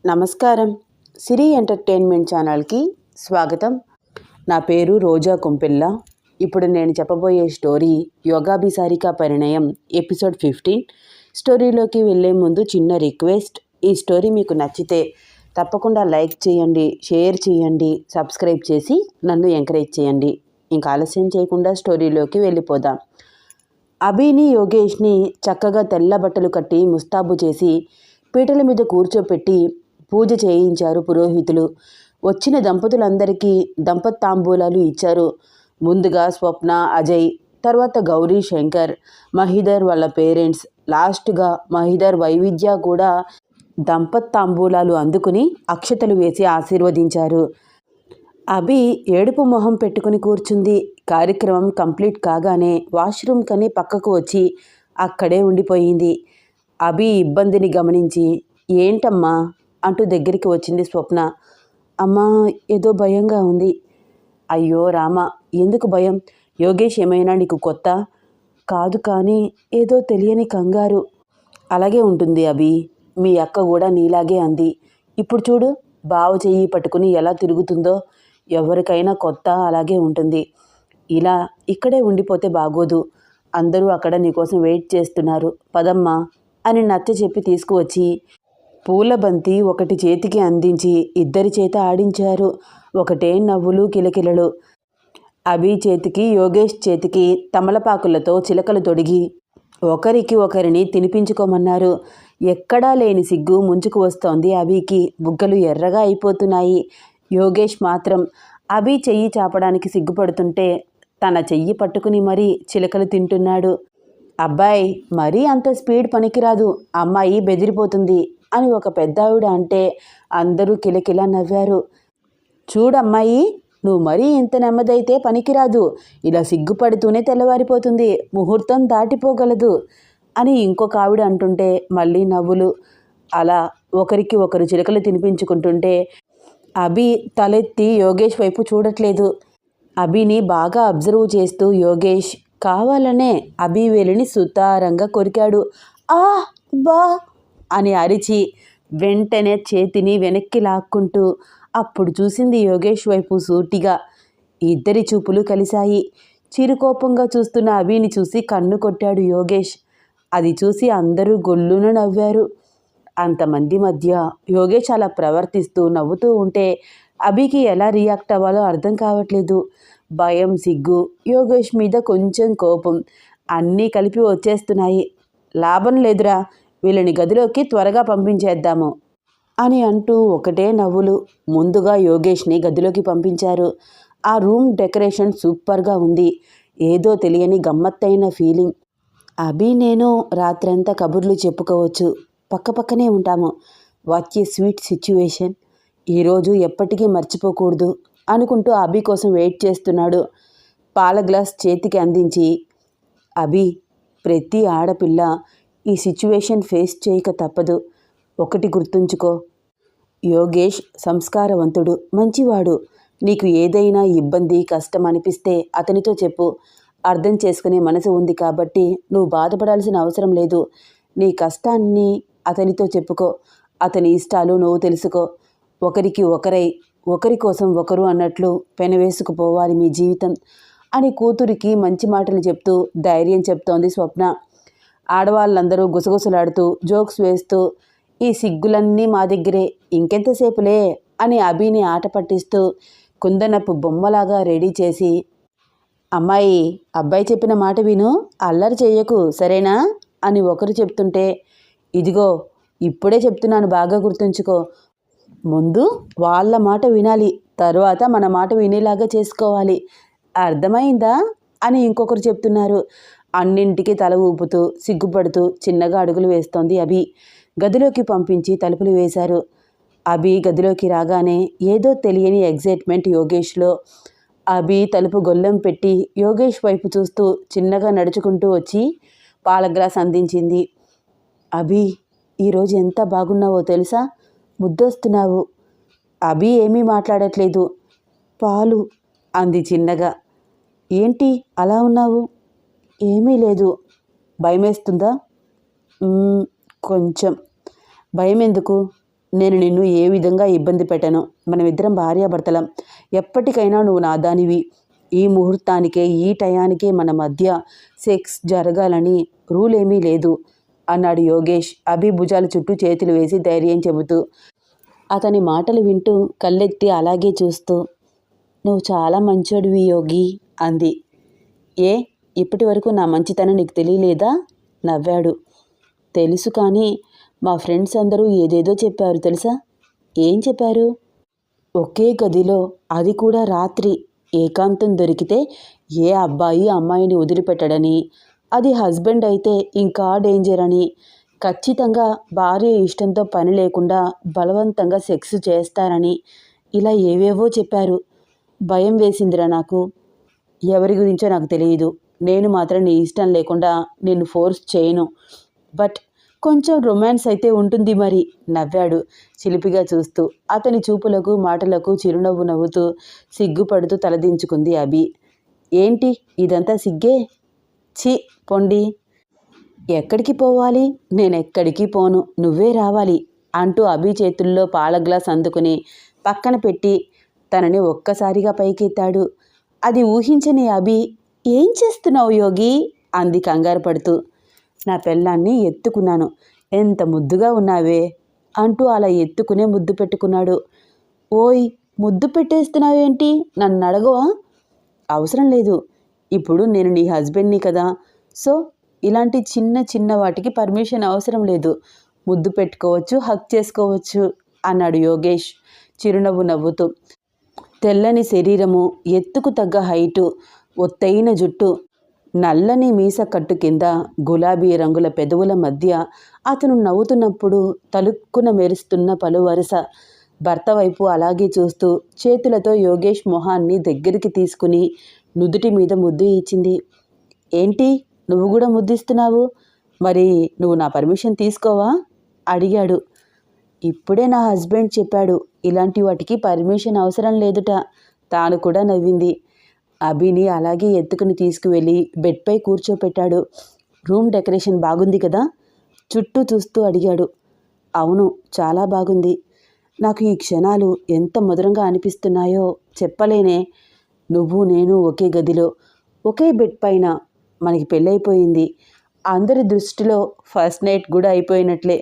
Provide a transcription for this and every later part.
నమస్కారం. సిరి ఎంటర్టైన్మెంట్ ఛానల్కి స్వాగతం. నా పేరు రోజా కొంపెల్ల. ఇప్పుడు నేను చెప్పబోయే స్టోరీ యోగాభిసారిక పరిణయం ఎపిసోడ్ 15. స్టోరీలోకి వెళ్ళే ముందు చిన్న రిక్వెస్ట్. ఈ స్టోరీ మీకు నచ్చితే తప్పకుండా లైక్ చేయండి, షేర్ చేయండి, సబ్స్క్రైబ్ చేసి నన్ను ఎంకరేజ్ చేయండి. ఇంకా ఆలస్యం చేయకుండా స్టోరీలోకి వెళ్ళిపోదాం. అభిని, యోగేష్ని చక్కగా తెల్ల బట్టలు కట్టి ముస్తాబు చేసి పీటల మీద కూర్చోపెట్టి పూజ చేయించారు పురోహితులు. వచ్చిన దంపతులందరికీ దంపతాంబూలాలు ఇచ్చారు. ముందుగా స్వప్న, అజయ్, తర్వాత గౌరీ, శంకర్, మహిధర్ వాళ్ళ పేరెంట్స్, లాస్ట్గా మహిధర్ వైవిధ్య కూడా దంపతాంబూలాలు అందుకుని అక్షతలు వేసి ఆశీర్వదించారు. అభి ఏడుపు మొహం పెట్టుకుని కూర్చుంది. కార్యక్రమం కంప్లీట్ కాగానే వాష్రూమ్ కని పక్కకు వచ్చి అక్కడే ఉండిపోయింది. అభి ఇబ్బందిని గమనించి, ఏంటమ్మా అంటూ దగ్గరికి వచ్చింది స్వప్న. అమ్మా, ఏదో భయంగా ఉంది. అయ్యో రామ, ఎందుకు భయం? యోగేష్ ఏమైనా నీకు కొత్త? కాదు, కానీ ఏదో తెలియని కంగారు. అలాగే ఉంటుంది అభి, మీ అక్క కూడా నీలాగే అంది. ఇప్పుడు చూడు, బావ చెయ్యి పట్టుకుని ఎలా తిరుగుతుందో. ఎవరికైనా కొత్త అలాగే ఉంటుంది. ఇలా ఇక్కడే ఉండిపోతే బాగోదు. అందరూ అక్కడ నీకోసం వెయిట్ చేస్తున్నారు, పదమ్మా అని నచ్చ చెప్పి తీసుకువచ్చి పూల బంతి ఒకటి చేతికి అందించి ఇద్దరి చేత ఆడించారు. ఒకటే నవ్వులు, కిలకిలలు. అభి చేతికి, యోగేష్ చేతికి తమలపాకులతో చిలకలు తొడిగి ఒకరికి ఒకరిని తినిపించుకోమన్నారు. ఎక్కడా లేని సిగ్గు ముంచుకు వస్తోంది అభికి. బుగ్గలు ఎర్రగా అయిపోతున్నాయి. యోగేష్ మాత్రం అభి చెయ్యి చాపడానికి సిగ్గుపడుతుంటే తన చెయ్యి పట్టుకుని మరీ చిలకలు తింటున్నాడు. అబ్బాయి, మరీ అంత స్పీడ్ పనికిరాదు, అమ్మాయి బెదిరిపోతుంది అని ఒక పెద్దావిడ అంటే అందరూ కిలకిలా నవ్వారు. చూడమ్మాయి, నువ్వు మరీ ఇంత నెమ్మదైతే పనికిరాదు. ఇలా సిగ్గుపడుతూనే తెల్లవారిపోతుంది, ముహూర్తం దాటిపోగలదు అని ఇంకొక ఆవిడ అంటుంటే మళ్ళీ నవ్వులు. అలా ఒకరికి ఒకరు చిలకలు తినిపించుకుంటుంటే అభి తలెత్తి యోగేష్ వైపు చూడట్లేదు. అభిని బాగా అబ్జర్వ్ చేస్తూ యోగేష్ కావాలనే అభి వేలిని సుతారంగా కొరికాడు. ఆ బా అని అరిచి వెంటనే చేతిని వెనక్కి లాక్కుంటూ అప్పుడు చూసింది యోగేష్ వైపు సూటిగా. ఇద్దరి చూపులు కలిశాయి. చిరుకోపంగా చూస్తున్న అభిని చూసి కన్ను కొట్టాడు యోగేష్. అది చూసి అందరూ గొల్లున నవ్వారు. అంతమంది మధ్య యోగేష్ అలా ప్రవర్తిస్తూ నవ్వుతూ ఉంటే అభికి ఎలా రియాక్ట్ అవ్వాలో అర్థం కావట్లేదు. భయం, సిగ్గు, యోగేష్ మీద కొంచెం కోపం అన్నీ కలిపి వచ్చేస్తున్నాయి. లాభం లేదురా, వీళ్ళని గదిలోకి త్వరగా పంపించేద్దాము అని అంటూ ఒకటే నవ్వులు. ముందుగా యోగేష్ని గదిలోకి పంపించారు. ఆ రూమ్ డెకరేషన్ సూపర్గా ఉంది. ఏదో తెలియని గమ్మత్తైన ఫీలింగ్. అభి నేను రాత్రంతా కబుర్లు చెప్పుకోవచ్చు, పక్కపక్కనే ఉంటాము. What a sweet situation. ఈరోజు ఎప్పటికీ మర్చిపోకూడదు అనుకుంటూ అభి కోసం వెయిట్ చేస్తున్నాడు. పాల గ్లాస్ చేతికి అందించి, అభి, ప్రతి ఆడపిల్ల ఈ సిచ్యువేషన్ ఫేస్ చేయక తప్పదు. ఒకటి గుర్తుంచుకో, యోగేష్ సంస్కారవంతుడు, మంచివాడు. నీకు ఏదైనా ఇబ్బంది, కష్టం అనిపిస్తే అతనితో చెప్పు. అర్థం చేసుకునే మనసు ఉంది కాబట్టి నువ్వు బాధపడాల్సిన అవసరం లేదు. నీ కష్టాన్ని అతనితో చెప్పుకో. అతని ఇష్టాలు నువ్వు తెలుసుకో. ఒకరికి ఒకరై, ఒకరి కోసం ఒకరు అన్నట్లు పెనవేసుకుపోవాలి మీ జీవితం అని కూతురికి మంచి మాటలు చెప్తూ ధైర్యం చెప్తోంది స్వప్న. ఆడవాళ్ళందరూ గుసగుసలాడుతూ జోక్స్ వేస్తూ, ఈ సిగ్గులన్నీ మా దగ్గరే, ఇంకెంతసేపులే అని అభిని ఆట పట్టిస్తూ కుందనపు బొమ్మలాగా రెడీ చేసి, అమ్మాయి, అబ్బాయి చెప్పిన మాట విను, అల్లరి చెయ్యకు, సరేనా అని ఒకరు చెప్తుంటే, ఇదిగో ఇప్పుడే చెప్తున్నాను, బాగా గుర్తుంచుకో. ముందు వాళ్ళ మాట వినాలి, తర్వాత మన మాట వినేలాగా చేసుకోవాలి, అర్థమైందా అని ఇంకొకరు చెప్తున్నారు. అన్నింటికి తల ఊపుతూ సిగ్గుపడుతూ చిన్నగా అడుగులు వేస్తోంది అభి. గదిలోకి పంపించి తలుపులు వేశారు. అభి గదిలోకి రాగానే ఏదో తెలియని ఎగ్జైట్మెంట్ యోగేష్లో. అభి తలుపు గొల్లెం పెట్టి యోగేష్ వైపు చూస్తూ చిన్నగా నడుచుకుంటూ వచ్చి పాల గ్లాస్ అందించింది. అభి, ఈరోజు ఎంత బాగున్నావో తెలుసా, ముద్దొస్తున్నావు. అభి ఏమీ మాట్లాడట్లేదు. పాలు అంది చిన్నగా. ఏంటి అలా ఉన్నావు? ఏమీ లేదు. భయమేస్తుందా? కొంచెం. భయం ఎందుకు? నేను నిన్ను ఏ విధంగా ఇబ్బంది పెట్టను. మనమిద్దరం భార్యాభర్తలం. ఎప్పటికైనా నువ్వు నా దానివి. ఈ ముహూర్తానికే, ఈ టయానికే మన మధ్య సెక్స్ జరగాలని రూల్ ఏమీ లేదు అన్నాడు యోగేష్ అభి భుజాల చుట్టూ చేతులు వేసి ధైర్యం చెబుతూ. అతని మాటలు వింటూ కళ్ళెత్తి అలాగే చూస్తూ, నువ్వు చాలా మంచోడివి యోగి అంది. ఏ, ఇప్పటి వరకు నా మంచితనం నీకు తెలియలేదా? నవ్వాడు. తెలుసు, కానీ మా ఫ్రెండ్స్ అందరూ ఏదేదో చెప్పారు తెలుసా? ఏం చెప్పారు? ఒకే గదిలో, అది కూడా రాత్రి, ఏకాంతం దొరికితే ఏ అబ్బాయి అమ్మాయిని వదిలిపెట్టడని, అది హస్బెండ్ అయితే ఇంకా డేంజర్ అని, ఖచ్చితంగా భార్య ఇష్టంతో పని లేకుండా బలవంతంగా సెక్స్ చేస్తారని, ఇలా ఏవేవో చెప్పారు. భయం వేసిందిరా నాకు. ఎవరి గురించో నాకు తెలియదు. నేను మాత్రం నీ ఇష్టం లేకుండా నిన్ను ఫోర్స్ చేయను. బట్ కొంచెం రొమాన్స్ అయితే ఉంటుంది మరి నవ్వాడు చిలిపిగా చూస్తూ. అతని చూపులకు మాటలకు చిరునవ్వు నవ్వుతూ సిగ్గుపడుతూ తలదించుకుంది అభి. ఏంటి ఇదంతా సిగ్గే? ఛీ పొండి. ఎక్కడికి పోవాలి? నేనెక్కడికి పోను, నువ్వే రావాలి అంటూ అభి చేతుల్లో పాల గ్లాస్ అందుకుని పక్కన పెట్టి తనని ఒక్కసారిగా పైకెత్తాడు. అది ఊహించని అభి, ఏం చేస్తున్నావు యోగి అంది కంగారు పడుతూ. నా పెళ్ళాన్ని ఎత్తుకున్నాను. ఎంత ముద్దుగా ఉన్నావే అంటూ అలా ఎత్తుకునే ముద్దు పెట్టుకున్నాడు. ఓయ్, ముద్దు పెట్టేస్తున్నావేంటి? నన్ను అడగవా? అవసరం లేదు. ఇప్పుడు నేను నీ హస్బెండ్ని కదా, సో ఇలాంటి చిన్న చిన్న వాటికి పర్మిషన్ అవసరం లేదు. ముద్దు పెట్టుకోవచ్చు, హక్ చేసుకోవచ్చు అన్నాడు యోగేష్ చిరునవ్వు నవ్వుతూ. తెల్లని శరీరము, ఎత్తుకు తగ్గ హైటు, ఒత్తైన జుట్టు, నల్లని మీస కట్టు కింద గులాబీ రంగుల పెదవుల మధ్య అతను నవ్వుతున్నప్పుడు తలుక్కున మెరుస్తున్న పలువరుస. భర్త వైపు అలాగే చూస్తూ చేతులతో యోగేష్ మొహాన్ని దగ్గరికి తీసుకుని నుదుటి మీద ముద్దు ఇచ్చింది. ఏంటి, నువ్వు కూడా ముద్దిస్తున్నావు? మరి నువ్వు నా పర్మిషన్ తీసుకోవా అడిగాడు. ఇప్పుడే నా హస్బెండ్ చెప్పాడు ఇలాంటి వాటికి పర్మిషన్ అవసరం లేదుట. తాను కూడా నవ్వింది. అభిని అలాగే ఎత్తుకుని తీసుకువెళ్ళి బెడ్పై కూర్చోపెట్టాడు. రూమ్ డెకరేషన్ బాగుంది కదా? చుట్టూ చూస్తూ అడిగాడు. అవును, చాలా బాగుంది. నాకు ఈ క్షణాలు ఎంత మధురంగా అనిపిస్తున్నాయో చెప్పలేనే. నువ్వు నేను ఒకే గదిలో, ఒకే బెడ్ పైన. మనకి పెళ్ళైపోయింది. అందరి దృష్టిలో ఫస్ట్ నైట్ కూడా అయిపోయినట్లే.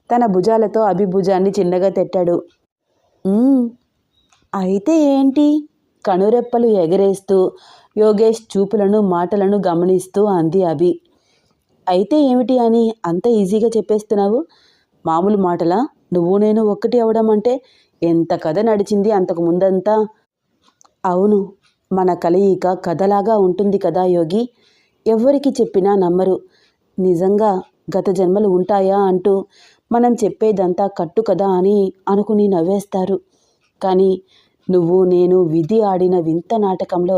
తన భుజాలతో అభి భుజాన్ని చిన్నగా తట్టాడు. అయితే ఏంటి? కనురెప్పలు ఎగరేస్తూ యోగేష్ చూపులను మాటలను గమనిస్తూ అంది అభి. అయితే ఏమిటి అని అంత ఈజీగా చెప్పేస్తున్నావు? మామూలు మాటలా? నువ్వు నేను ఒక్కటి అవడం అంటే? ఎంత కథ నడిచింది అంతకు ముందంతా. అవును, మన కలయిక కథలాగా ఉంటుంది కదా యోగి. ఎవరికి చెప్పినా నమ్మరు. నిజంగా గత జన్మలు ఉంటాయా అంటూ మనం చెప్పేదంతా కట్టు కదా అని అనుకుని నవ్వేస్తారు. కానీ నువ్వు నేను విధి ఆడిన వింత నాటకంలో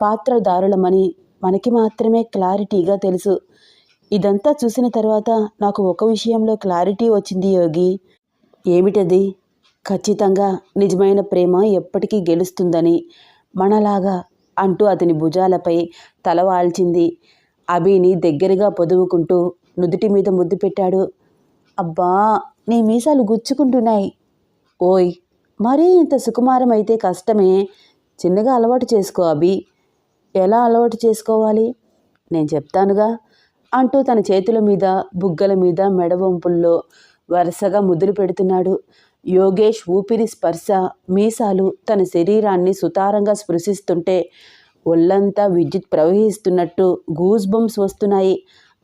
పాత్రధారులమని మనకి మాత్రమే క్లారిటీగా తెలుసు. ఇదంతా చూసిన తర్వాత నాకు ఒక విషయంలో క్లారిటీ వచ్చింది యోగి. ఏమిటది? ఖచ్చితంగా నిజమైన ప్రేమ ఎప్పటికీ గెలుస్తుందని, మనలాగా అంటూ అతని భుజాలపై తలవాల్చింది. అభిని దగ్గరగా పొదువుకుంటూ నుదుటి మీద ముద్దు పెట్టాడు. అబ్బా, నీ మీసాలు గుచ్చుకుంటున్నాయి. ఓయ్, మరీ ఇంత సుకుమారం అయితే కష్టమే. చిన్నగా అలవాటు చేసుకో అభి. ఎలా అలవాటు చేసుకోవాలి? నేను చెప్తానుగా అంటూ తన చేతుల మీద, బుగ్గల మీద, మెడవంపుల్లో వరుసగా ముద్దులు పెడుతున్నాడు. యోగేష్ ఊపిరి స్పర్శ, మీసాలు తన శరీరాన్ని సుతారంగా స్పృశిస్తుంటే ఒళ్ళంతా విద్యుత్ ప్రవహిస్తున్నట్టు గూస్ బంప్స్ వస్తున్నాయి.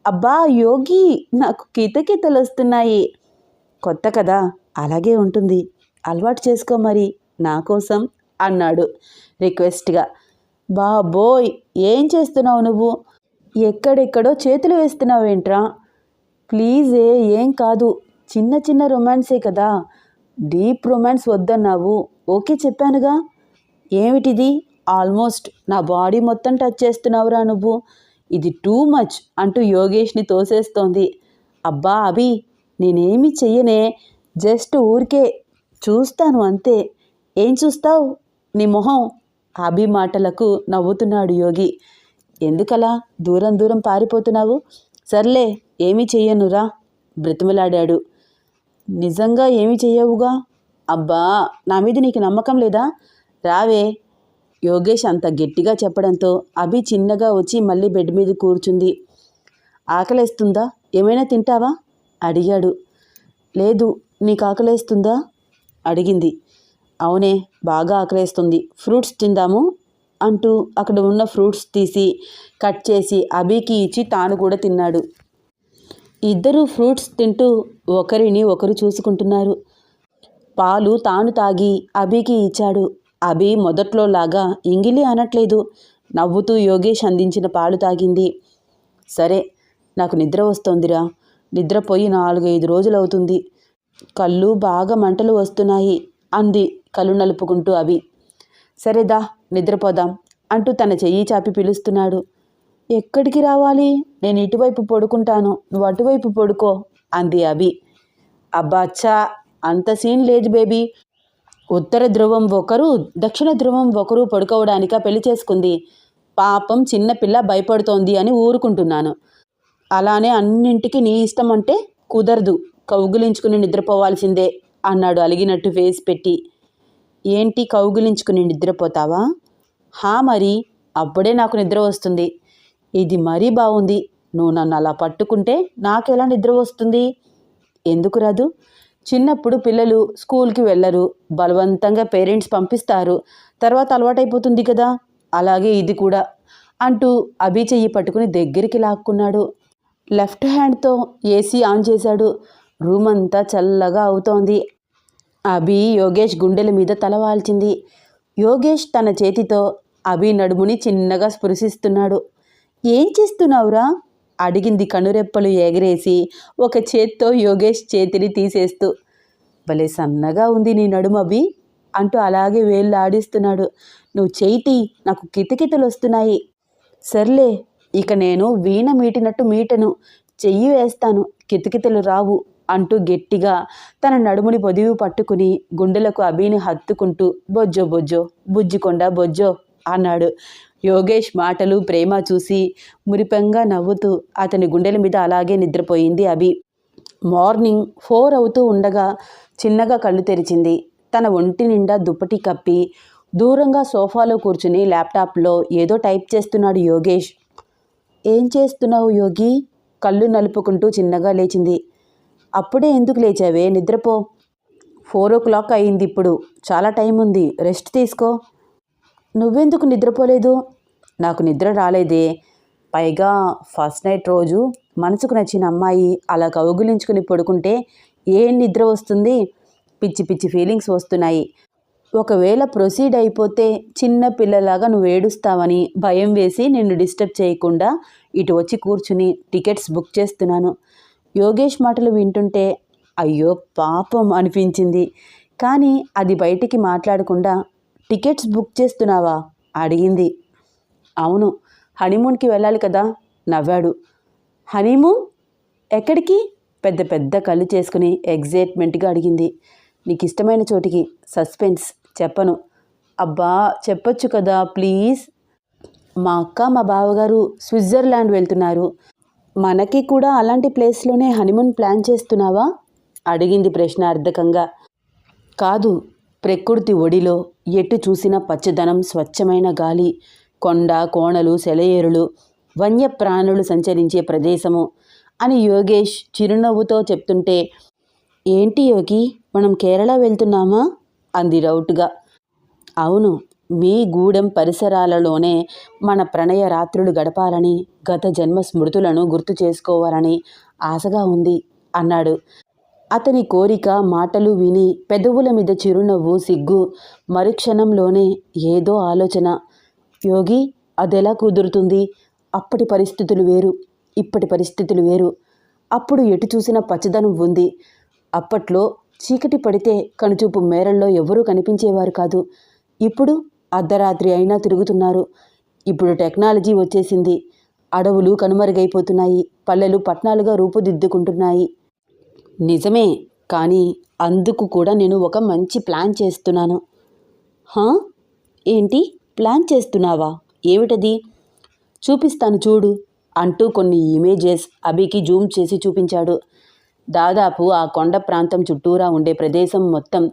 అబ్బా యోగి, నాకు కితకితలు వస్తున్నాయి. కొత్త కదా, అలాగే ఉంటుంది. అలవాటు చేసుకో మరి నా కోసం అన్నాడు రిక్వెస్ట్గా. బాబోయ్, ఏం చేస్తున్నావు నువ్వు? ఎక్కడెక్కడో చేతులు వేస్తున్నావేంట్రా? ప్లీజే, ఏం కాదు. చిన్న చిన్న రొమాన్సే కదా. Deep romance వద్దన్నావు. ఓకే చెప్పానుగా. ఏమిటిది? ఆల్మోస్ట్ నా బాడీ మొత్తం టచ్ చేస్తున్నావురా నువ్వు. ఇది టూ మచ్ అంటూ యోగేష్ని తోసేస్తోంది. అబ్బా అభి, నేనేమీ చెయ్యనే, జస్ట్ ఊరికే చూస్తాను అంతే. ఏం చూస్తావు? నీ మొహం. అభి మాటలకు నవ్వుతున్నాడు యోగి. ఎందుకలా దూరం దూరం పారిపోతున్నావు? సర్లే, ఏమీ చెయ్యనురా బ్రతిమలాడాడు. నిజంగా ఏమి చెయ్యవుగా? అబ్బా, నా మీద నీకు నమ్మకం లేదా? రావే. యోగేష్ అంత గట్టిగా చెప్పడంతో అభి చిన్నగా వచ్చి మళ్ళీ బెడ్ మీద కూర్చుంది. ఆకలేస్తుందా? ఏమైనా తింటావా? అడిగాడు. లేదు, నీకు ఆకలేస్తుందా? అడిగింది. అవునే, బాగా ఆకలేస్తుంది. ఫ్రూట్స్ తిందాము అంటూ అక్కడ ఉన్న ఫ్రూట్స్ తీసి కట్ చేసి అభికి ఇచ్చి తాను కూడా తిన్నాడు. ఇద్దరూ ఫ్రూట్స్ తింటూ ఒకరిని ఒకరు చూసుకుంటున్నారు. పాలు తాను తాగి అభికి ఇచ్చాడు. అభి మొదట్లోలాగా ఇంగిలి అనట్లేదు. నవ్వుతూ యోగేష్ అందించిన పాలు తాగింది. సరే, నాకు నిద్ర వస్తోందిరా. నిద్రపోయి 4-5 రోజులవుతుంది. కళ్ళు బాగా మంటలు వస్తున్నాయి అంది కళ్ళు నలుపుకుంటూ అభి. సరేదా, నిద్రపోదాం అంటూ తన చెయ్యి చాపి పిలుస్తున్నాడు. ఎక్కడికి రావాలి? నేను ఇటువైపు పడుకుంటాను, నువ్వు అటువైపు పడుకో అంది అభి. అబ్బాచ్చా, అంత సీన్ లేదు బేబీ. ఉత్తర ధ్రువం ఒకరు, దక్షిణ ధ్రువం ఒకరు పడుకోవడానిక పెళ్లి చేసుకుంది. పాపం చిన్నపిల్ల భయపడుతోంది అని ఊరుకుంటున్నాను. అలానే అన్నింటికి నీ ఇష్టం అంటే కుదరదు. కౌగులించుకుని నిద్రపోవాల్సిందే అన్నాడు అలిగినట్టు ఫేస్ పెట్టి. ఏంటి కౌగులించుకుని నిద్రపోతావా? హా మరి, అప్పుడే నాకు నిద్ర వస్తుంది. ఇది మరీ బాగుంది. నువ్వు నన్ను అలా పట్టుకుంటే నాకెలా నిద్ర వస్తుంది? ఎందుకు రాదు? చిన్నప్పుడు పిల్లలు స్కూల్కి వెళ్ళరు, బలవంతంగా పేరెంట్స్ పంపిస్తారు, తర్వాత అలవాటైపోతుంది కదా. అలాగే ఇది కూడా అంటూ అభి చెయ్యి పట్టుకుని దగ్గరికి లాక్కున్నాడు. లెఫ్ట్ హ్యాండ్తో ఏసీ ఆన్ చేశాడు. రూమ్ అంతా చల్లగా అవుతోంది. అభి యోగేష్ గుండెల మీద తలవాల్చింది. యోగేష్ తన చేతితో అభి నడుముని చిన్నగా స్పృశిస్తున్నాడు. ఏం చేస్తున్నావురా? అడిగింది కనురెప్పలు ఎగరేసి ఒక చేత్తో యోగేష్ చేతిని తీసేస్తూ. భలే సన్నగా ఉంది నీ నడుము అభి అంటూ అలాగే వేళ్ళు ఆడిస్తున్నాడు. నువ్వు చేయిటి, నాకు కితకితలు వస్తున్నాయి. సర్లే, ఇక నేను వీణ మీటినట్టు మీటను, చెయ్యి వేస్తాను, కితకితలు రావు అంటూ గట్టిగా తన నడుముని పొదివి పట్టుకుని గుండెలకు అభిని హత్తుకుంటూ బొజ్జో బొజ్జో, బుజ్జికొండ బొజ్జో అన్నాడు. యోగేష్ మాటలు ప్రేమ చూసి మురిపెంగా నవ్వుతూ అతని గుండెల మీద అలాగే నిద్రపోయింది అభి. మార్నింగ్ 4 అవుతూ ఉండగా చిన్నగా కళ్ళు తెరిచింది. తన ఒంటి నిండా దుప్పటి కప్పి దూరంగా సోఫాలో కూర్చుని ల్యాప్టాప్లో ఏదో టైప్ చేస్తున్నాడు యోగేష్. ఏం చేస్తున్నావు యోగి? కళ్ళు నలుపుకుంటూ చిన్నగా లేచింది. అప్పుడే ఎందుకు లేచావే? నిద్రపో. 4 o'clock అయింది. ఇప్పుడు చాలా టైం ఉంది, రెస్ట్ తీసుకో. నువ్వెందుకు నిద్రపోలేదు? నాకు నిద్ర రాలేదే. పైగా ఫస్ట్ నైట్ రోజు మనసుకు నచ్చిన అమ్మాయి అలా కౌగులించుకుని పడుకుంటే ఏం నిద్ర వస్తుంది? పిచ్చి పిచ్చి ఫీలింగ్స్ వస్తున్నాయి. ఒకవేళ ప్రొసీడ్ అయిపోతే చిన్న పిల్లలాగా నువ్వు ఏడుస్తావని భయం వేసి నిన్ను డిస్టర్బ్ చేయకుండా ఇటు వచ్చి కూర్చుని టికెట్స్ బుక్ చేస్తున్నాను. యోగేష్ మాటలు వింటుంటే అయ్యో పాపం అనిపించింది. కానీ అది బయటికి మాట్లాడకుండా టికెట్స్ బుక్ చేస్తున్నావా అడిగింది. అవును, హనీమూన్కి వెళ్ళాలి కదా నవ్వాడు. హనీమూన్ ఎక్కడికి? పెద్ద పెద్ద కళ్ళు చేసుకుని ఎగ్జైట్మెంట్గా అడిగింది. నీకు ఇష్టమైన చోటికి. సస్పెన్స్, చెప్పను. అబ్బా చెప్పొచ్చు కదా ప్లీజ్. మా అక్క మా బావగారు స్విట్జర్లాండ్ వెళ్తున్నారు. మనకి కూడా అలాంటి ప్లేస్లోనే హనీమూన్ ప్లాన్ చేస్తున్నావా అడిగింది ప్రశ్నార్థకంగా. కాదు, ప్రకృతి ఒడిలో ఎటు చూసిన పచ్చదనం, స్వచ్ఛమైన గాలి, కొండ కోణలు, సెలయేరులు, వన్యప్రాణులు సంచరించే ప్రదేశము అని యోగేష్ చిరునవ్వుతో చెప్తుంటే ఏంటి యోగి, మనం కేరళ వెళ్తున్నామా అంది డౌట్గా. అవును, మీ గూడెం పరిసరాలలోనే మన ప్రణయ రాత్రులు గడపాలని, గత జన్మ స్మృతులను గుర్తు చేసుకోవాలని ఆశగా ఉంది అన్నాడు. అతని కోరిక మాటలు విని పెదవుల మీద చిరునవ్వు, సిగ్గు, మరుక్షణంలోనే ఏదో ఆలోచన. యోగి, అదెలా కుదురుతుంది? అప్పటి పరిస్థితులు వేరు, ఇప్పటి పరిస్థితులు వేరు. అప్పుడు ఎటు చూసిన పచ్చదనం ఉంది. అప్పట్లో చీకటి పడితే కనుచూపు మేరల్లో ఎవరూ కనిపించేవారు కాదు. ఇప్పుడు అర్ధరాత్రి అయినా తిరుగుతున్నారు. ఇప్పుడు టెక్నాలజీ వచ్చేసింది. అడవులు కనుమరుగైపోతున్నాయి, పల్లెలు పట్టణాలుగా రూపుదిద్దుకుంటున్నాయి. నిజమే, కానీ అందుకు కూడా నేను ఒక మంచి ప్లాన్ చేస్తున్నాను. హా? ఏంటి ప్లాన్ చేస్తున్నావా? ఏమిటది? చూపిస్తాను చూడు అంటూ కొన్ని ఇమేజెస్ అభికి జూమ్ చేసి చూపించాడు. దాదాపు ఆ కొండ ప్రాంతం చుట్టూరా ఉండే ప్రదేశం మొత్తం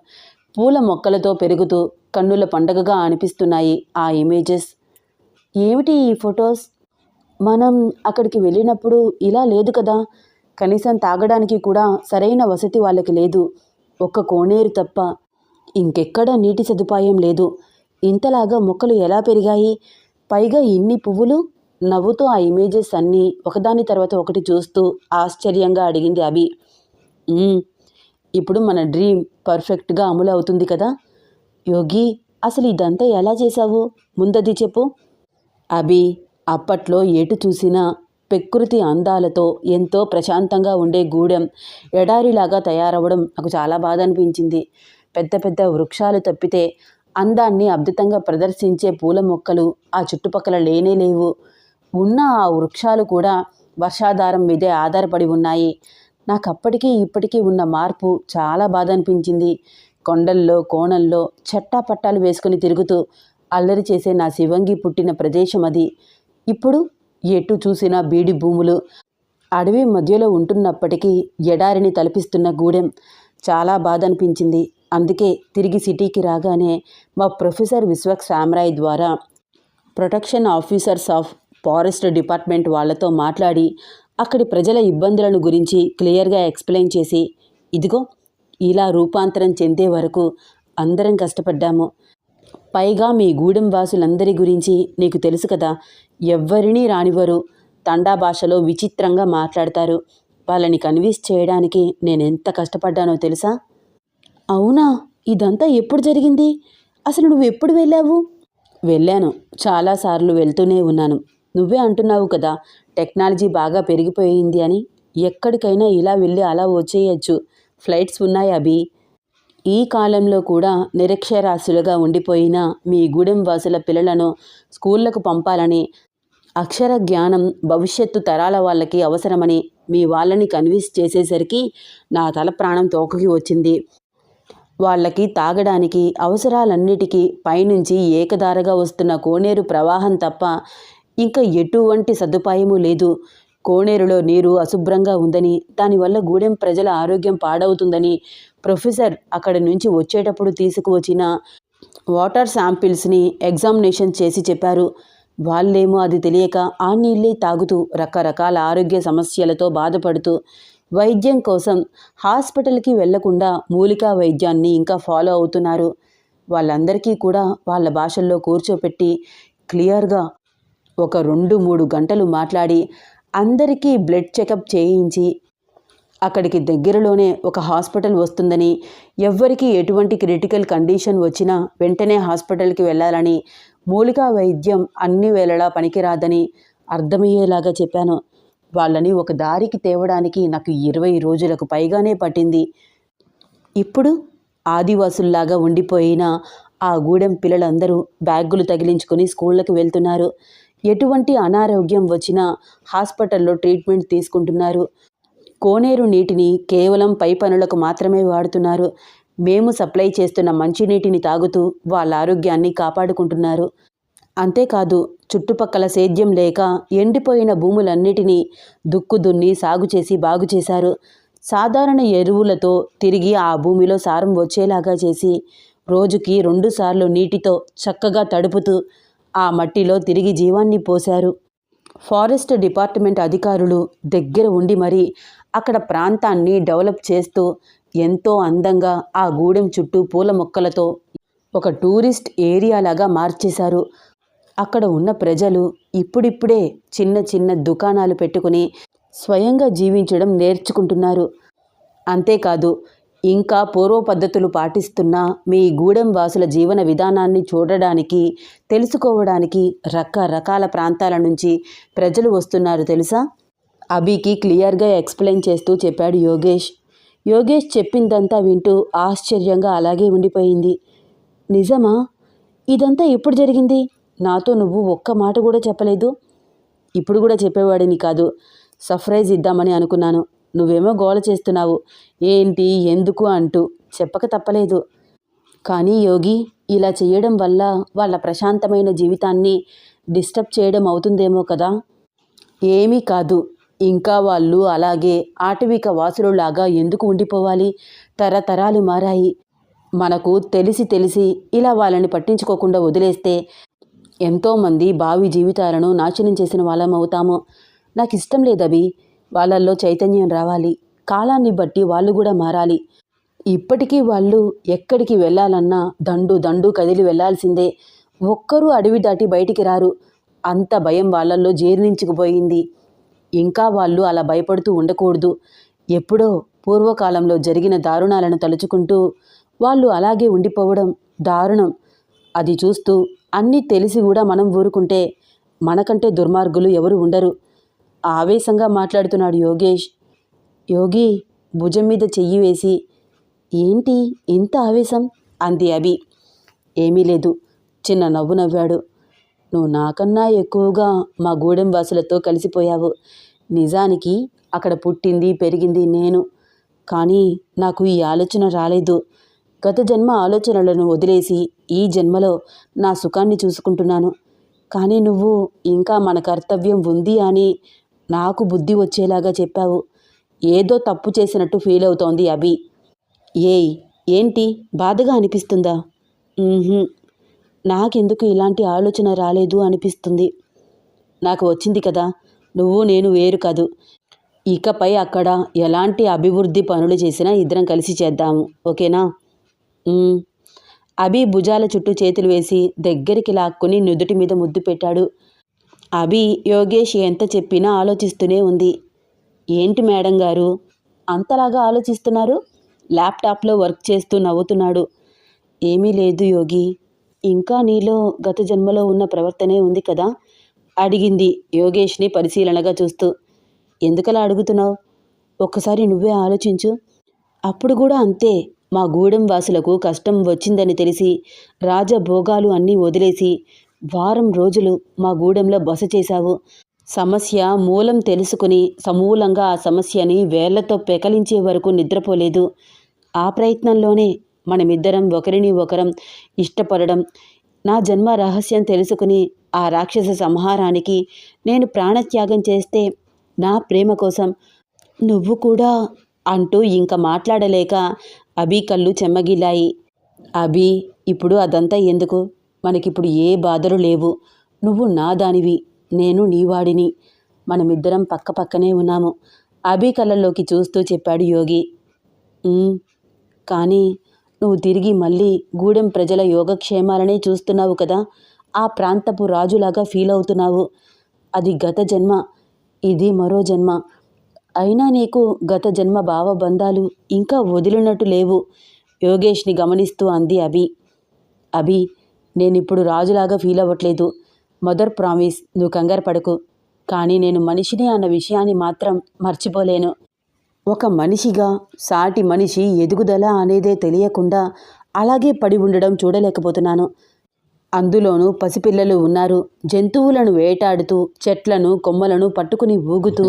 పూల మొక్కలతో పెరుగుతూ కన్నుల పండగగా అనిపిస్తున్నాయి ఆ ఇమేజెస్. ఏమిటి ఈ ఫొటోస్? మనం అక్కడికి వెళ్ళినప్పుడు ఇలా లేదు కదా. కనీసం తాగడానికి కూడా సరైన వసతి వాళ్ళకి లేదు. ఒక్క కోనేరు తప్ప ఇంకెక్కడా నీటి సదుపాయం లేదు. ఇంతలాగా మొక్కలు ఎలా పెరిగాయి? పైగా ఇన్ని పువ్వులు? నవ్వుతూ ఆ ఇమేజెస్ అన్నీ ఒకదాని తర్వాత ఒకటి చూస్తూ ఆశ్చర్యంగా అడిగింది అభి. ఇప్పుడు మన డ్రీమ్ పర్ఫెక్ట్గా అమలు అవుతుంది కదా. యోగి, అసలు ఇదంతా ఎలా చేశావు? ముందది చెప్పు. అభి, అప్పట్లో ఎటు చూసినా ప్రకృతి అందాలతో ఎంతో ప్రశాంతంగా ఉండే గూడెం ఎడారిలాగా తయారవ్వడం నాకు చాలా బాధ అనిపించింది. పెద్ద పెద్ద వృక్షాలు తప్పితే అందాన్ని అద్భుతంగా ప్రదర్శించే పూల మొక్కలు ఆ చుట్టుపక్కల లేనే లేవు. ఉన్న ఆ వృక్షాలు కూడా వర్షాధారం మీదే ఆధారపడి ఉన్నాయి. నాకు అప్పటికీ ఇప్పటికీ ఉన్న మార్పు చాలా బాధ అనిపించింది. కొండల్లో కోణల్లో చట్టాపట్టాలు వేసుకుని తిరుగుతూ అల్లరి చేసే నా శివంగి పుట్టిన ప్రదేశం అది. ఇప్పుడు ఎటు చూసినా బీడి భూములు, అడవి మధ్యలో ఉంటున్నప్పటికీ ఎడారిని తలపిస్తున్న గూడెం చాలా బాధ అనిపించింది. అందుకే తిరిగి సిటీకి రాగానే మా ప్రొఫెసర్ విశ్వక్ సామ్రాయ్ ద్వారా protection officers of forest department వాళ్ళతో మాట్లాడి అక్కడి ప్రజల ఇబ్బందులను గురించి క్లియర్గా ఎక్స్ప్లెయిన్ చేసి, ఇదిగో ఇలా రూపాంతరం చెందే వరకు అందరం కష్టపడ్డాము. పైగా మీ గూడెం వాసులందరి గురించి నీకు తెలుసు కదా. ఎవ్వరినీ రానివ్వరు. తండా భాషలో విచిత్రంగా మాట్లాడతారు. వాళ్ళని కన్విన్స్ చేయడానికి నేనెంత కష్టపడ్డానో తెలుసా? అవునా? ఇదంతా ఎప్పుడు జరిగింది? అసలు నువ్వు ఎప్పుడు వెళ్ళావు? వెళ్ళాను, చాలాసార్లు వెళ్తూనే ఉన్నాను. నువ్వే అంటున్నావు కదా టెక్నాలజీ బాగా పెరిగిపోయింది అని. ఎక్కడికైనా ఇలా వెళ్ళి అలా వచ్చేయచ్చు. ఫ్లైట్స్ ఉన్నాయి అభి. ఈ కాలంలో కూడా నిరక్షరాస్యులుగా ఉండిపోయిన మీ గూడెం వాసుల పిల్లలను స్కూళ్లకు పంపాలని, అక్షర జ్ఞానం భవిష్యత్తు తరాల వాళ్ళకి అవసరమని మీ వాళ్ళని కన్విన్స్ చేసేసరికి నా తల ప్రాణం తోకకి వచ్చింది. వాళ్ళకి తాగడానికి అవసరాలన్నిటికీ పైనుంచి ఏకధారగా వస్తున్న కోనేరు ప్రవాహం తప్ప ఇంకా ఎటువంటి సదుపాయము లేదు. కోనేరులో నీరు అశుభ్రంగా ఉందని, దానివల్ల గూడెం ప్రజల ఆరోగ్యం పాడవుతుందని ప్రొఫెసర్ అక్కడి నుంచి వచ్చేటప్పుడు తీసుకువచ్చిన వాటర్ శాంపిల్స్ని ఎగ్జామినేషన్ చేసి చెప్పారు. వాళ్ళేమో అది తెలియక ఆ నీళ్ళే తాగుతూ రకరకాల ఆరోగ్య సమస్యలతో బాధపడుతూ వైద్యం కోసం హాస్పిటల్కి వెళ్లకుండా మూలికా వైద్యాన్ని ఇంకా ఫాలో అవుతున్నారు. వాళ్ళందరికీ కూడా వాళ్ళ భాషల్లో కూర్చోపెట్టి క్లియర్గా ఒక 2-3 గంటలు మాట్లాడి అందరికీ బ్లడ్ చెకప్ చేయించి అక్కడికి దగ్గరలోనే ఒక హాస్పిటల్ వస్తుందని, ఎవ్వరికి ఎటువంటి క్రిటికల్ కండిషన్ వచ్చినా వెంటనే హాస్పిటల్కి వెళ్ళాలని, మూలికా వైద్యం అన్ని వేళలా పనికిరాదని అర్థమయ్యేలాగా చెప్పాను. వాళ్ళని ఒక దారికి తేవడానికి నాకు 20 రోజులకు పైగానే పట్టింది. ఇప్పుడు ఆదివాసుల్లాగా ఉండిపోయిన ఆ గూడెం పిల్లలందరూ బ్యాగులు తగిలించుకొని స్కూళ్ళకి వెళ్తున్నారు. ఎటువంటి అనారోగ్యం వచ్చినా హాస్పిటల్లో ట్రీట్మెంట్ తీసుకుంటున్నారు. కోనేరు నీటిని కేవలం పై పనులకు మాత్రమే వాడుతున్నారు. మేము సప్లై చేస్తున్న మంచినీటిని తాగుతూ వాళ్ళ ఆరోగ్యాన్ని కాపాడుకుంటున్నారు. అంతేకాదు, చుట్టుపక్కల సేద్యం లేక ఎండిపోయిన భూములన్నిటినీ దుక్కు దున్ని సాగు చేసి బాగు చేశారు. సాధారణ ఎరువులతో తిరిగి ఆ భూమిలో సారం వచ్చేలాగా చేసి రోజుకి 2 సార్లు నీటితో చక్కగా తడుపుతూ ఆ మట్టిలో తిరిగి జీవాన్ని పోశారు. ఫారెస్ట్ డిపార్ట్మెంట్ అధికారులు దగ్గర ఉండి మరీ అక్కడ ప్రాంతాన్ని డెవలప్ చేస్తూ ఎంతో అందంగా ఆ గూడెం చుట్టూ పూల మొక్కలతో ఒక టూరిస్ట్ ఏరియాలాగా మార్చేశారు. అక్కడ ఉన్న ప్రజలు ఇప్పుడిప్పుడే చిన్న చిన్న దుకాణాలు పెట్టుకుని స్వయంగా జీవించడం నేర్చుకుంటున్నారు. అంతేకాదు, ఇంకా పూర్వ పద్ధతులు పాటిస్తున్న మీ గూడెం వాసుల జీవన విధానాన్ని చూడడానికి, తెలుసుకోవడానికి రకరకాల ప్రాంతాల నుంచి ప్రజలు వస్తున్నారు తెలుసా? అభికి క్లియర్గా ఎక్స్ప్లెయిన్ చేస్తూ చెప్పాడు యోగేష్. యోగేష్ చెప్పిందంతా వింటూ ఆశ్చర్యంగా అలాగే ఉండిపోయింది. నిజమా? ఇదంతా ఎప్పుడు జరిగింది? నాతో నువ్వు ఒక్క మాట కూడా చెప్పలేదు. ఇప్పుడు కూడా చెప్పేవాడిని కాదు, సర్ప్రైజ్ ఇద్దామని అనుకున్నాను. నువ్వేమో గోల చేస్తున్నావు, ఏంటి ఎందుకు అంటూ. చెప్పక తప్పలేదు. కానీ యోగి, ఇలా చేయడం వల్ల వాళ్ళ ప్రశాంతమైన జీవితాన్ని డిస్టర్బ్ చేయడం అవుతుందేమో కదా. ఏమీ కాదు, ఇంకా వాళ్ళు అలాగే ఆటవిక వాసులులాగా ఎందుకు ఉండిపోవాలి? తరతరాలు మారాయి. మనకు తెలిసి ఇలా వాళ్ళని పట్టించుకోకుండా వదిలేస్తే ఎంతోమంది భావి జీవితాలను నాశనం చేసిన వాళ్ళం అవుతాము. నాకు ఇష్టం లేదవి. వాళ్ళల్లో చైతన్యం రావాలి. కాలాన్ని బట్టి వాళ్ళు కూడా మారాలి. ఇప్పటికీ వాళ్ళు ఎక్కడికి వెళ్ళాలన్నా దండు కదిలి వెళ్ళాల్సిందే. ఒక్కరూ అడవి దాటి బయటికి రారు. అంత భయం వాళ్ళల్లో జీర్ణించుకుపోయింది. ఇంకా వాళ్ళు అలా భయపడుతూ ఉండకూడదు. ఎప్పుడో పూర్వకాలంలో జరిగిన దారుణాలను తలుచుకుంటూ వాళ్ళు అలాగే ఉండిపోవడం దారుణం. అది చూస్తూ అన్నీ తెలిసి కూడా మనం ఊరుకుంటే మనకంటే దుర్మార్గులు ఎవరు ఉండరు. ఆవేశంగా మాట్లాడుతున్నాడు యోగేష్. యోగి భుజం మీద చెయ్యి వేసి, ఏంటి ఇంత ఆవేశం అంది అభి. ఏమీ లేదు, చిన్న నవ్వు నవ్వాడు. నువ్వు నాకన్నా ఎక్కువగా మా గూడెం వాసులతో కలిసిపోయావు. నిజానికి అక్కడ పుట్టింది పెరిగింది నేను. కానీ నాకు ఈ ఆలోచన రాలేదు. గత జన్మ ఆలోచనలను వదిలేసి ఈ జన్మలో నా సుఖాన్ని చూసుకుంటున్నాను. కానీ నువ్వు ఇంకా మన కర్తవ్యం ఉంది అని నాకు బుద్ధి వచ్చేలాగా చెప్పావు. ఏదో తప్పు చేసినట్టు ఫీల్ అవుతోంది అభి. ఏయ్, ఏంటి బాధగా అనిపిస్తుందా? నాకెందుకు ఇలాంటి ఆలోచన రాలేదు అనిపిస్తుంది. నాకు వచ్చింది కదా. నువ్వు నేను వేరు కాదు. ఇకపై అక్కడ ఎలాంటి అభివృద్ధి పనులు చేసినా ఇద్దరం కలిసి చేద్దాము, ఓకేనా? అభి భుజాల చుట్టూ చేతులు వేసి దగ్గరికి లాక్కుని నుదుటి మీద ముద్దు పెట్టాడు. అభి యోగేష్ ఎంత చెప్పినా ఆలోచిస్తూనే ఉంది. ఏంటి మేడం గారు అంతలాగా ఆలోచిస్తున్నారు? ల్యాప్టాప్లో వర్క్ చేస్తూ నవ్వుతున్నాడు. ఏమీ లేదు యోగి, ఇంకా నీలో గత జన్మలో ఉన్న ప్రవర్తనే ఉంది కదా అడిగింది యోగేష్ని పరిశీలనగా చూస్తూ. ఎందుకలా అడుగుతున్నావు? ఒక్కసారి నువ్వే ఆలోచించు. అప్పుడు కూడా అంతే. మా గూడెం వాసులకు కష్టం వచ్చిందని తెలిసి రాజభోగాలు అన్నీ వదిలేసి వారం రోజులు మా గూడెంలో బస చేశావు. సమస్య మూలం తెలుసుకుని సమూలంగా ఆ సమస్యని వేళ్లతో పెకలించే వరకు నిద్రపోలేదు. ఆ ప్రయత్నంలోనే మనమిద్దరం ఒకరిని ఒకరం ఇష్టపడడం, నా జన్మ రహస్యం తెలుసుకుని ఆ రాక్షస సంహారానికి నేను ప్రాణత్యాగం చేస్తే నా ప్రేమ కోసం నువ్వు కూడా అంటూ ఇంక మాట్లాడలేక అభి కళ్ళు చెమ్మగిల్లాయి. అభి, ఇప్పుడు అదంతా ఎందుకు? మనకిప్పుడు ఏ బాధలు లేవు. నువ్వు నా దానివి, నేను నీవాడిని. మనమిద్దరం పక్కపక్కనే ఉన్నాము. అభి కళ్ళల్లోకి చూస్తూ చెప్పాడు యోగి. కానీ నువ్వు తిరిగి మళ్ళీ గూడెం ప్రజల యోగక్షేమాలనే చూస్తున్నావు కదా. ఆ ప్రాంతపు రాజులాగా ఫీల్ అవుతున్నావు. అది గత జన్మ, ఇది మరో జన్మ. అయినా నీకు గత జన్మ భావబంధాలు ఇంకా వదిలినట్టు లేవు. యోగేష్ని గమనిస్తూ అంది అభి. అభి, నేనిప్పుడు రాజులాగా ఫీల్ అవ్వట్లేదు. మదర్ ప్రామిస్, నువ్వు కంగారు పడకు. కానీ నేను మనిషిని అన్న విషయాన్ని మాత్రం మర్చిపోలేను. ఒక మనిషిగా సాటి మనిషి ఎదుగుదల అనేదే తెలియకుండా అలాగే పడి ఉండడం చూడలేకపోతున్నాను. అందులోనూ పసిపిల్లలు ఉన్నారు. జంతువులను వేటాడుతూ చెట్లను కొమ్మలను పట్టుకుని ఊగుతూ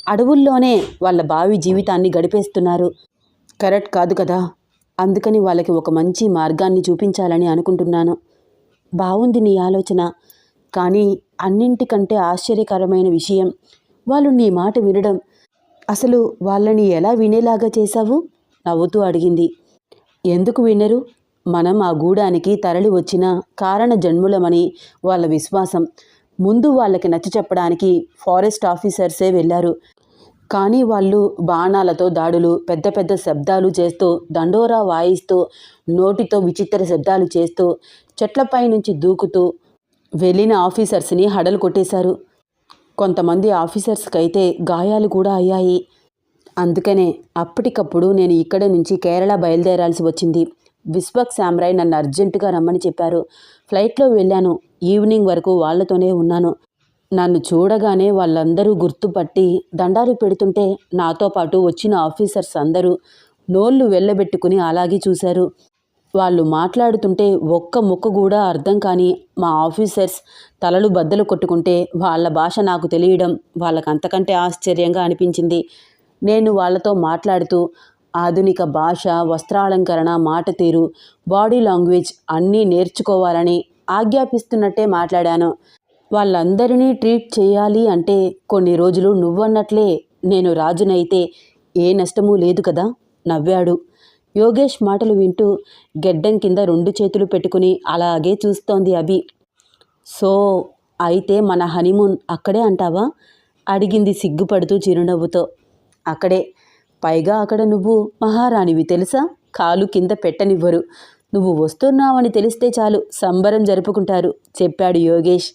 అడవుల్లోనే వాళ్ళ భావి జీవితాన్ని గడిపేస్తున్నారు. కరెక్ట్ కాదు కదా. అందుకని వాళ్ళకి ఒక మంచి మార్గాన్ని చూపించాలని అనుకుంటున్నాను. బాగుంది నీ ఆలోచన. కానీ అన్నింటికంటే ఆశ్చర్యకరమైన విషయం వాళ్ళు నీ మాట వినడం. అసలు వాళ్ళని ఎలా వినేలాగా చేశావు? నవ్వుతూ అడిగింది. ఎందుకు వినరు? మనం ఆ గూడానికి తరలి వచ్చిన కారణ జన్ములమని వాళ్ళ విశ్వాసం. ముందు వాళ్ళకి నచ్చ చెప్పడానికి ఫారెస్ట్ ఆఫీసర్సే వెళ్ళారు. కానీ వాళ్ళు బాణాలతో దాడులు, పెద్ద పెద్ద శబ్దాలు చేస్తూ, దండోరా వాయిస్తూ, నోటితో విచిత్ర శబ్దాలు చేస్తూ, చెట్లపై నుంచి దూకుతూ వెళ్ళిన ఆఫీసర్స్ని హడలు కొట్టేశారు. కొంతమంది ఆఫీసర్స్కైతే గాయాలు కూడా అయ్యాయి. అందుకనే అప్పటికప్పుడు నేను ఇక్కడి నుంచి కేరళ బయలుదేరాల్సి వచ్చింది. విశ్వక్ సామ్రాయ్ నన్ను అర్జెంటుగా రమ్మని చెప్పారు. ఫ్లైట్లో వెళ్ళాను. ఈవినింగ్ వరకు వాళ్లతోనే ఉన్నాను. నన్ను చూడగానే వాళ్ళందరూ గుర్తుపట్టి దండాలు పెడుతుంటే నాతో పాటు వచ్చిన ఆఫీసర్స్ అందరూ నోళ్ళు వెళ్ళబెట్టుకుని అలాగే చూశారు. వాళ్ళు మాట్లాడుతుంటే ఒక్క ముక్క కూడా అర్థం కాని మా ఆఫీసర్స్ తలలు బద్దలు కొట్టుకుంటే వాళ్ళ భాష నాకు తెలియడం వాళ్ళకంతకంటే ఆశ్చర్యంగా అనిపించింది. నేను వాళ్ళతో మాట్లాడుతూ ఆధునిక భాష, వస్త్రాలంకరణ, మాట తీరు, బాడీ లాంగ్వేజ్ అన్నీ నేర్చుకోవాలని ఆజ్ఞాపిస్తున్నట్టే మాట్లాడాను. వాళ్ళందరినీ ట్రీట్ చేయాలి అంటే కొన్ని రోజులు నువ్వన్నట్లే నేను రాజునైతే ఏ నష్టమూ లేదు కదా, నవ్వాడు. యోగేష్ మాటలు వింటూ గెడ్డం కింద 2 చేతులు పెట్టుకుని అలాగే చూస్తోంది అభి. సో అయితే మన హనీమూన్ అక్కడే అంటావా, అడిగింది సిగ్గుపడుతూ చిరునవ్వుతో. అక్కడే. పైగా అక్కడ నువ్వు మహారాణివి తెలుసా, కాలు కింద పెట్టనివ్వరు. నువ్వు వస్తున్నావని తెలిస్తే చాలు సంబరం జరుపుకుంటారు, చెప్పాడు యోగేష్.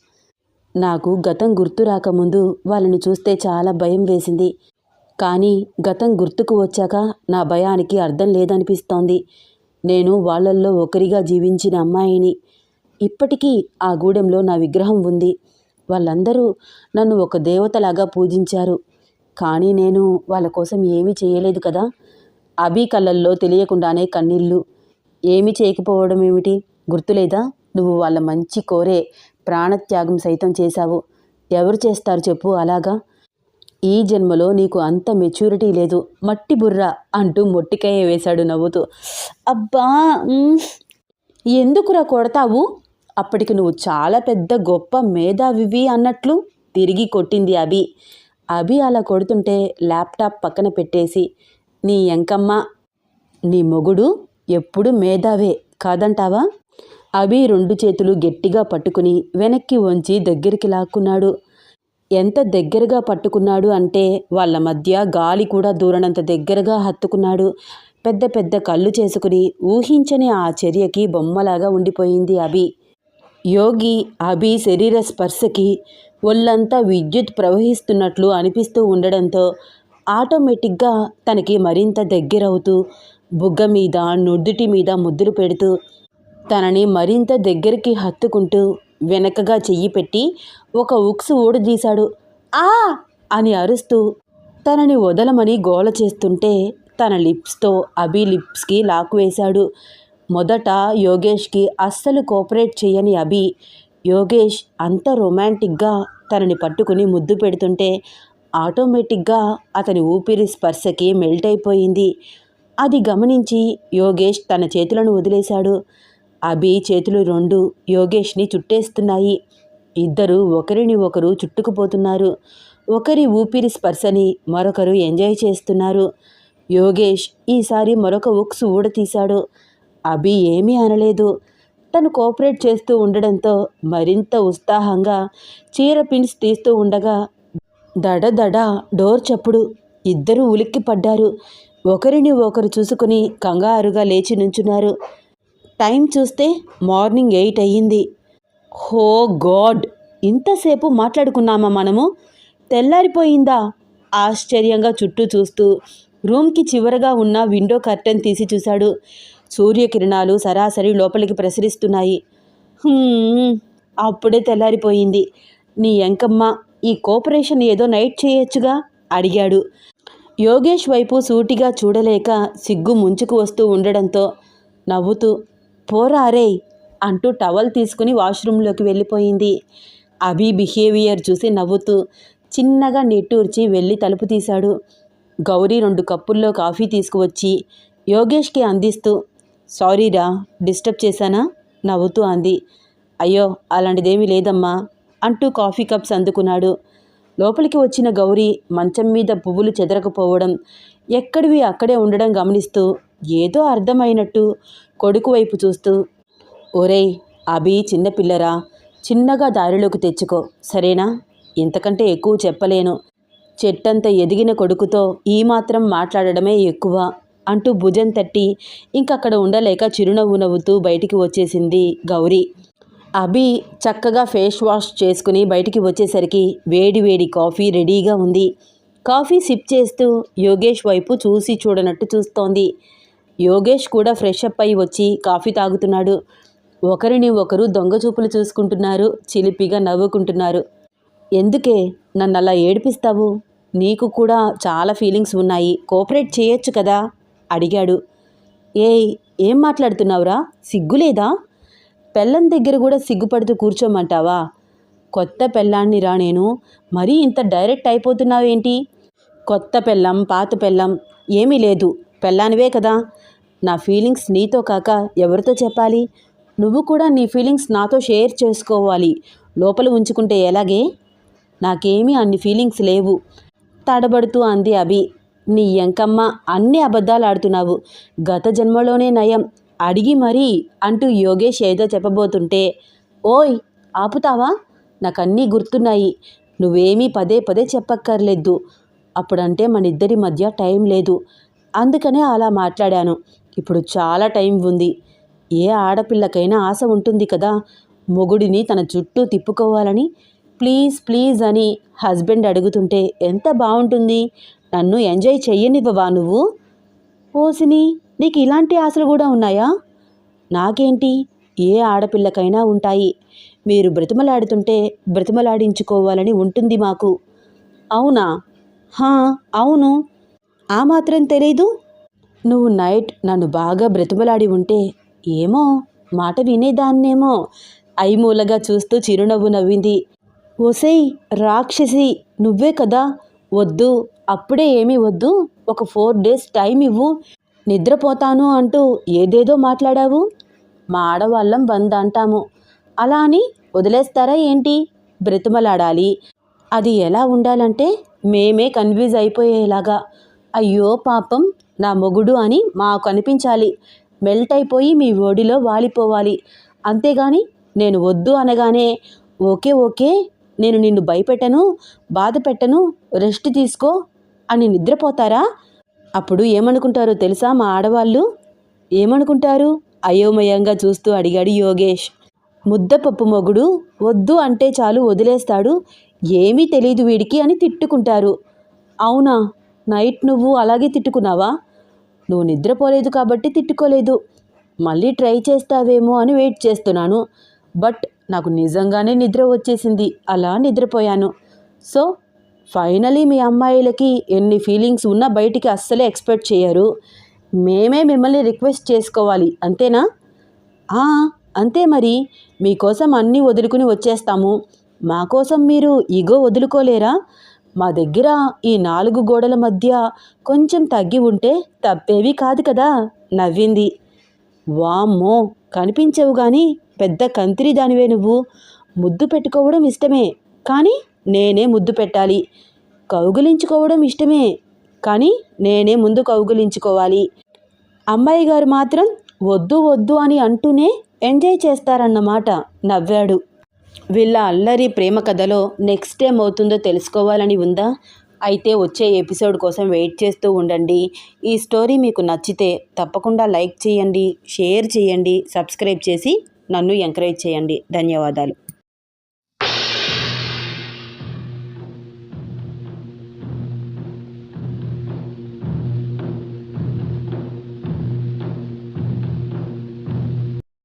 నాకు గతం గుర్తు రాకముందు వాళ్ళని చూస్తే చాలా భయం వేసింది. కానీ గతం గుర్తుకు వచ్చాక నా భయానికి అర్థం లేదనిపిస్తోంది. నేను వాళ్ళల్లో ఒకరిగా జీవించిన అమ్మాయిని. ఇప్పటికీ ఆ గూడెంలో నా విగ్రహం ఉంది. వాళ్ళందరూ నన్ను ఒక దేవతలాగా పూజించారు. కానీ నేను వాళ్ళ కోసం ఏమీ చేయలేదు కదా. అభి కళ్ళల్లో తెలియకుండానే కన్నీళ్ళు. ఏమీ చేయకపోవడం ఏమిటి, గుర్తులేదా? నువ్వు వాళ్ళ మంచి కోరే ప్రాణత్యాగం సైతం చేశావు. ఎవరు చేస్తారు చెప్పు అలాగా? ఈ జన్మలో నీకు అంత మెచ్యూరిటీ లేదు, మట్టి బుర్ర అంటూ మొట్టికాయ వేశాడు నవ్వుతూ. అబ్బా, ఎందుకురా కొడతావు? అప్పటికి నువ్వు చాలా పెద్ద గొప్ప మేధావివి అన్నట్లు తిరిగి కొట్టింది అభి. అభి అలా కొడుతుంటే ల్యాప్టాప్ పక్కన పెట్టేసి, నీ ఎంకమ్మ, నీ మొగుడు ఎప్పుడు మేధావే కాదంటావా? అభి 2 చేతులు గట్టిగా పట్టుకుని వెనక్కి వంచి దగ్గరికి లాక్కున్నాడు. ఎంత దగ్గరగా పట్టుకున్నాడు అంటే వాళ్ళ మధ్య గాలి కూడా దూరనంత దగ్గరగా హత్తుకున్నాడు. పెద్ద పెద్ద కళ్ళు చేసుకుని ఊహించని ఆ చర్యకి బొమ్మలాగా ఉండిపోయింది అభి. యోగి అభి శరీర స్పర్శకి ఒళ్ళంతా విద్యుత్ ప్రవహిస్తున్నట్లు అనిపిస్తూ ఉండడంతో ఆటోమేటిక్గా తనకి మరింత దగ్గరవుతూ బుగ్గ మీద నుదుటి మీద ముద్దులు పెడుతూ తనని మరింత దగ్గరికి హత్తుకుంటూ వెనకగా చెయ్యి పెట్టి ఒక ఉక్సు ఊడదీశాడు. ఆ అని అరుస్తూ తనని వదలమని గోల చేస్తుంటే తన లిప్స్తో అభి లిప్స్కి లాక్ వేశాడు. మొదట యోగేష్కి అస్సలు కోఆపరేట్ చేయని అభి, యోగేష్ అంత రొమాంటిక్గా తనని పట్టుకుని ముద్దు పెడుతుంటే ఆటోమేటిక్గా అతని ఊపిరి స్పర్శకి మెల్ట్ అయిపోయింది. అది గమనించి యోగేష్ తన చేతులను వదిలేశాడు. అభి చేతులు 2 యోగేష్ని చుట్టేస్తున్నాయి. ఇద్దరు ఒకరిని ఒకరు చుట్టుకుపోతున్నారు. ఒకరి ఊపిరి స్పర్శని మరొకరు ఎంజాయ్ చేస్తున్నారు. యోగేష్ ఈసారి మరొక ఉక్స్ ఊడతీశాడు. అభి ఏమీ అనలేదు. తను కోఆపరేట్ చేస్తూ ఉండడంతో మరింత ఉత్సాహంగా చీర పిన్స్ తీస్తూ ఉండగా దడదడ డోర్ చప్పుడు. ఇద్దరూ ఉలిక్కి పడ్డారు. ఒకరిని ఒకరు చూసుకుని కంగారుగా లేచి నుంచున్నారు. టైం చూస్తే మార్నింగ్ 8 అయ్యింది. హో గాడ్, ఇంతసేపు మాట్లాడుకున్నామా మనము? తెల్లారిపోయిందా? ఆశ్చర్యంగా చుట్టూ చూస్తూ రూమ్కి చివరగా ఉన్న విండో కర్టెన్ తీసి చూశాడు. సూర్యకిరణాలు సరాసరి లోపలికి ప్రసరిస్తున్నాయి. అప్పుడే తెల్లారిపోయింది. నీ ఎంకమ్మ, ఈ కోఆపరేషన్ ఏదో నైట్ చేయొచ్చుగా అడిగాడు. యోగేష్ వైపు సూటిగా చూడలేక సిగ్గు ముంచుకు వస్తూ ఉండడంతో నవ్వుతూ పోరారే అంటూ టవల్ తీసుకుని వాష్రూమ్లోకి వెళ్ళిపోయింది. అభి బిహేవియర్ చూసి నవ్వుతూ చిన్నగా నిట్టూర్చి వెళ్ళి తలుపు తీశాడు. గౌరీ 2 కప్పుల్లో కాఫీ తీసుకువచ్చి యోగేష్కి అందిస్తూ సారీరా, డిస్టర్బ్ చేశానా నవ్వుతూ అంది. అయ్యో అలాంటిదేమీ లేదమ్మా అంటూ కాఫీ కప్స్ అందుకున్నాడు. లోపలికి వచ్చిన గౌరీ మంచం మీద పువ్వులు చెదరకపోవడం, ఎక్కడివి అక్కడే ఉండడం గమనిస్తూ ఏదో అర్థమైనట్టు కొడుకు వైపు చూస్తూ, ఒరేయ్ అభి చిన్నపిల్లరా, చిన్నగా దారిలోకి తెచ్చుకో సరేనా? ఇంతకంటే ఎక్కువ చెప్పలేను. చెట్టంత ఎదిగిన కొడుకుతో ఈ మాత్రం మాట్లాడడమే ఎక్కువ అంటూ భుజం తట్టి ఇంకక్కడ ఉండలేక చిరునవ్వు నవ్వుతూ బయటికి వచ్చేసింది గౌరీ. అభి చక్కగా ఫేస్ వాష్ చేసుకుని బయటికి వచ్చేసరికి వేడి వేడి కాఫీ రెడీగా ఉంది. కాఫీ సిప్ చేస్తూ యోగేష్ వైపు చూసి చూడనట్టు చూస్తోంది. యోగేష్ కూడా ఫ్రెష్ అప్ అయి వచ్చి కాఫీ తాగుతున్నాడు. ఒకరిని ఒకరు దొంగచూపులు చూసుకుంటున్నారు, చిలిపిగా నవ్వుకుంటున్నారు. ఎందుకే నన్ను అలా ఏడిపిస్తావు? నీకు కూడా చాలా ఫీలింగ్స్ ఉన్నాయి, కోఆపరేట్ చేయొచ్చు కదా అడిగాడు. ఏం మాట్లాడుతున్నావురా, సిగ్గులేదా? పెళ్ళం దగ్గర కూడా సిగ్గుపడుతూ కూర్చోమంటావా? కొత్త పెళ్ళాన్నిరా నేను, మరీ ఇంత డైరెక్ట్ అయిపోతున్నావేంటి? కొత్త పెళ్ళం పాత పెళ్ళం ఏమీ లేదు, పెళ్ళానివే కదా. నా ఫీలింగ్స్ నీతో కాక ఎవరితో చెప్పాలి? నువ్వు కూడా నీ ఫీలింగ్స్ నాతో షేర్ చేసుకోవాలి. లోపల ఉంచుకుంటే ఎలాగే? నాకేమీ అన్ని ఫీలింగ్స్ లేవు తడబడుతూ అంది అభి. నీ ఎంకమ్మ అన్ని అబద్ధాలు ఆడుతున్నావు. గత జన్మలోనే నయం అడిగి మరీ అంటూ యోగేష్ ఏదో చెప్పబోతుంటే, ఓయ్ ఆపుతావా? నాకన్నీ గుర్తున్నాయి. నువ్వేమీ పదే పదే చెప్పక్కర్లేదు. అప్పుడంటే మన ఇద్దరి మధ్య టైం లేదు. అందుకనే అలా మాట్లాడాను. ఇప్పుడు చాలా టైం ఉంది. ఏ ఆడపిల్లకైనా ఆశ ఉంటుంది కదా, మొగుడిని తన చుట్టూ తిప్పుకోవాలని. ప్లీజ్ ప్లీజ్ అని హస్బెండ్ అడుగుతుంటే ఎంత బాగుంటుంది. నన్ను ఎంజాయ్ చెయ్యనివ్వవా నువ్వు? ఓసిని, నీకు ఇలాంటి ఆశలు కూడా ఉన్నాయా? నాకేంటి, ఏ ఆడపిల్లకైనా ఉంటాయి. మీరు బ్రతిమలాడుతుంటే బ్రతిమలాడించుకోవాలని ఉంటుంది మాకు. అవునా? హా అవును. ఆ మాత్రం తెలీదు? నువ్వు నైట్ నన్ను బాగా బ్రతిమలాడి ఉంటే ఏమో మాట వినేదాన్నేమో. ఐమూలగా చూస్తూ చిరునవ్వు నవ్వింది. ఓసేయ్ రాక్షసి, నువ్వే కదా వద్దు, అప్పుడే ఏమీ వద్దు, ఒక 4 days టైం ఇవ్వు, నిద్రపోతాను అంటూ ఏదేదో మాట్లాడావు. మా ఆడవాళ్ళం 100 అంటాము, అలా అని వదిలేస్తారా ఏంటి? బ్రతిమలాడాలి. అది ఎలా ఉండాలంటే మేమే కన్ఫ్యూజ్ అయిపోయేలాగా. అయ్యో పాపం నా మొగుడు అని మాకు అనిపించాలి. మెల్ట్ అయిపోయి మీ ఒడిలో వాలిపోవాలి. అంతేగాని నేను వద్దు అనగానే ఓకే ఓకే, నేను నిన్ను భయపెట్టను, బాధ పెట్టను, రెస్ట్ తీసుకో అని నిద్రపోతారా? అప్పుడు ఏమనుకుంటారో తెలుసా మా ఆడవాళ్ళు? ఏమనుకుంటారు? అయోమయంగా చూస్తూ అడిగాడు యోగేష్. ముద్దపప్పు మొగుడు వద్దు అంటే చాలు వదిలేస్తాడు, ఏమీ తెలీదు వీడికి అని తిట్టుకుంటారు. అవునా? నైట్ నువ్వు అలాగే తిట్టుకున్నావా? నువ్వు నిద్రపోలేదు కాబట్టి తిట్టుకోలేదు. మళ్ళీ ట్రై చేస్తావేమో అని వెయిట్ చేస్తున్నాను. బట్ నాకు నిజంగానే నిద్ర వచ్చేసింది, అలా నిద్రపోయాను. సో ఫైనలీ మీ అమ్మాయిలకి ఎన్ని ఫీలింగ్స్ ఉన్నా బయటికి అస్సలే ఎక్స్పెక్ట్ చేయరు. మేమే మిమ్మల్ని రిక్వెస్ట్ చేసుకోవాలి, అంతేనా? అంతే మరి. మీకోసం అన్నీ వదులుకుని వచ్చేస్తాము. మా కోసం మీరు ఈగో వదులుకోలేరా? మా దగ్గర ఈ 4 గోడల మధ్య కొంచెం తగ్గి ఉంటే తప్పేవి కాదు కదా, నవ్వింది. వామ్మో, కనిపించవు కానీ పెద్ద కంతిరి దానివే నువ్వు. ముద్దు పెట్టుకోవడం ఇష్టమే కానీ నేనే ముద్దు పెట్టాలి. కౌగిలించుకోవడం ఇష్టమే కానీ నేనే ముందు కౌగిలించుకోవాలి. అమ్మాయి గారు మాత్రం వద్దు వద్దు అని అంటూనే ఎంజాయ్ చేస్తారన్నమాట, నవ్వాడు. వీళ్ళ అల్లరి ప్రేమ కథలో నెక్స్ట్ ఏమవుతుందో తెలుసుకోవాలని ఉందా? అయితే వచ్చే ఎపిసోడ్ కోసం వెయిట్ చేస్తూ ఉండండి. ఈ స్టోరీ మీకు నచ్చితే తప్పకుండా లైక్ చేయండి, షేర్ చేయండి, సబ్స్క్రైబ్ చేసి నన్ను ఎంకరేజ్ చేయండి. ధన్యవాదాలు.